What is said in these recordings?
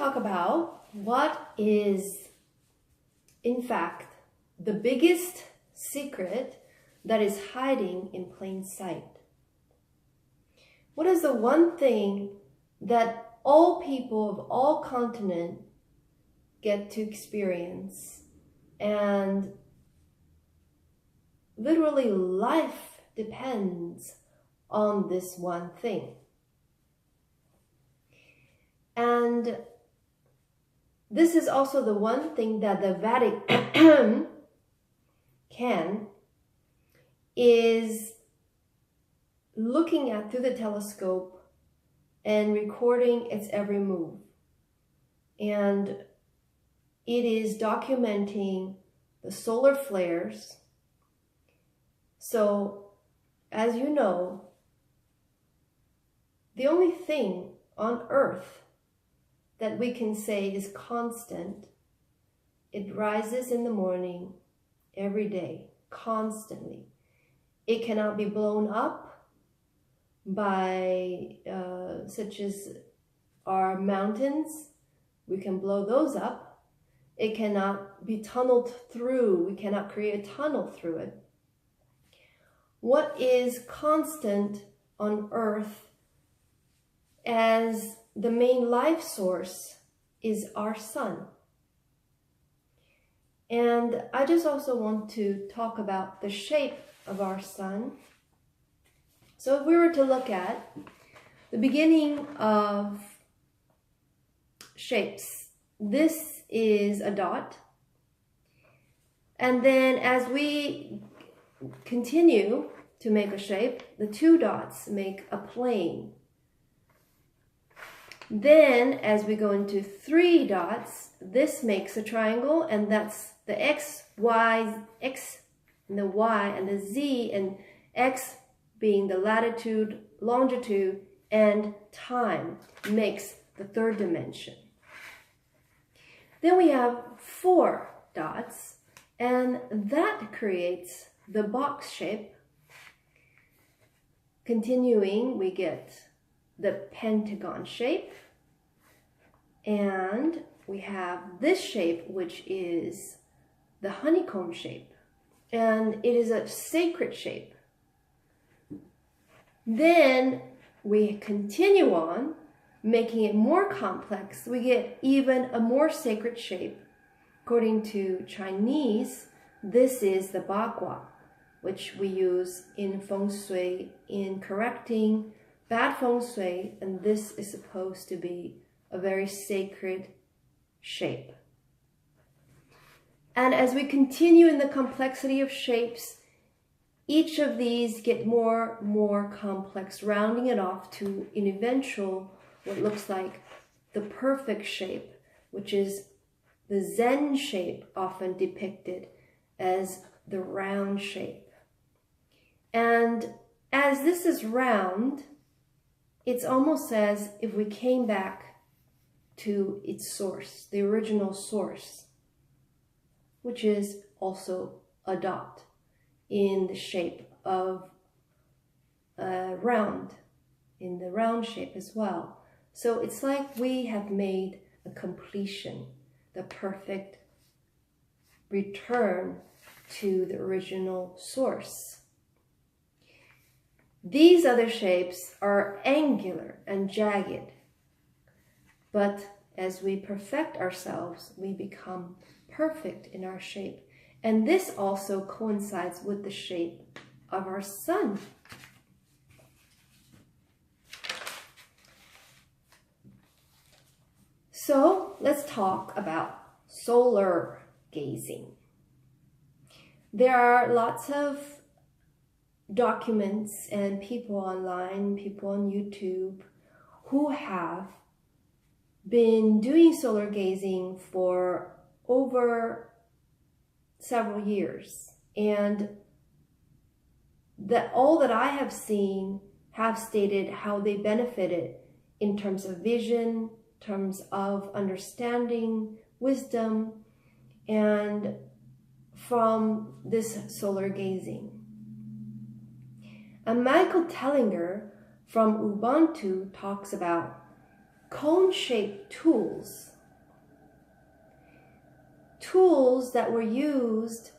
talk about what is, in fact, the biggest secret that is hiding in plain sight. What is the one thing that all people of all continents get to experience, and literally life depends on this one thing? And this is also the one thing that the Vatican is looking at through the telescope and recording its every move. And it is documenting the solar flares. So, as you know, the only thing on Earth that we can say is constant, it rises in the morning every day, constantly. It cannot be blown up by, such as our mountains. We can blow those up. It cannot be tunneled through. We cannot create a tunnel through it. What is constant on Earth as the main life source is our sun. And I just also want to talk about the shape of our sun. So if we were to look at the beginning of shapes, this is a dot. And then as we continue to make a shape, the two dots make a plane. Then as we go into three dots, this makes a triangle, and that's the X, Y, X, and the Y, and the Z, and X being the latitude, longitude, and time makes the third dimension. Then we have four dots, and that creates the box shape. Continuing, we get the pentagon shape, and we have this shape, which is the honeycomb shape, and it is a sacred shape. Then we continue on, making it more complex. We get even a more sacred shape. According to Chinese, this is the Bagua, which we use in feng shui in correcting bad feng shui, and this is supposed to be a very sacred shape. And as we continue in the complexity of shapes, each of these get more complex, rounding it off to an eventual, what looks like the perfect shape, which is the Zen shape, often depicted as the round shape. And as this is round, it's almost as if we came back to its source, the original source, which is also a dot in the shape of a round, in the round shape as well. So it's like we have made a completion, the perfect return to the original source. These other shapes are angular and jagged, but as we perfect ourselves, we become perfect in our shape. And this also coincides with the shape of our sun. So let's talk about solar gazing. There are lots of documents and people online, people on YouTube, who have been doing solar gazing for over several years. And all that I have seen have stated how they benefited in terms of vision, terms of understanding, wisdom, and from this solar gazing. And Michael Tellinger from Ubuntu talks about cone-shaped tools tools that were used,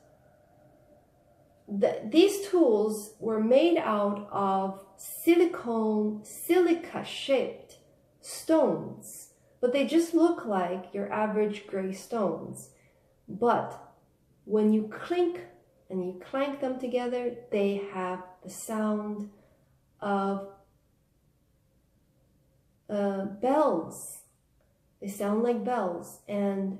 these tools were made out of silica-shaped stones, but they just look like your average gray stones. But when you clink and you clank them together, they have the sound of bells. They sound like bells and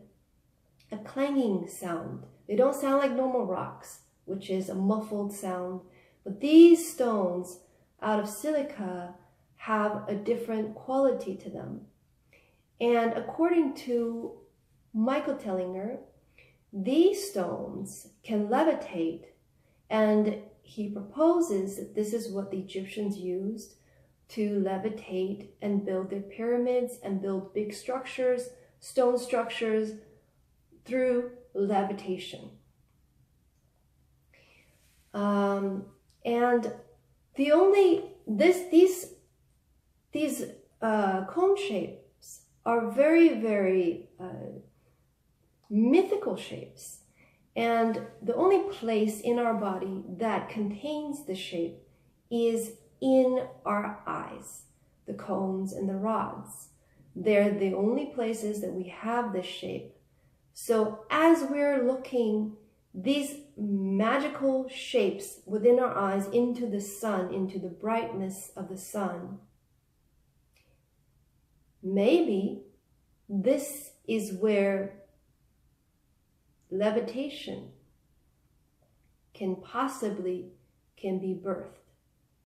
a clanging sound. They don't sound like normal rocks, which is a muffled sound. But these stones out of silica have a different quality to them. And according to Michael Tellinger, these stones can levitate, and he proposes that this is what the Egyptians used to levitate and build their pyramids and build big structures, stone structures, through levitation. And the only these cone shapes are very, very mythical shapes, and the only place in our body that contains the shape is in our eyes, the cones and the rods. They're the only places that we have this shape. So as we're looking these magical shapes within our eyes into the sun, into the brightness of the sun, maybe this is where levitation can be birthed.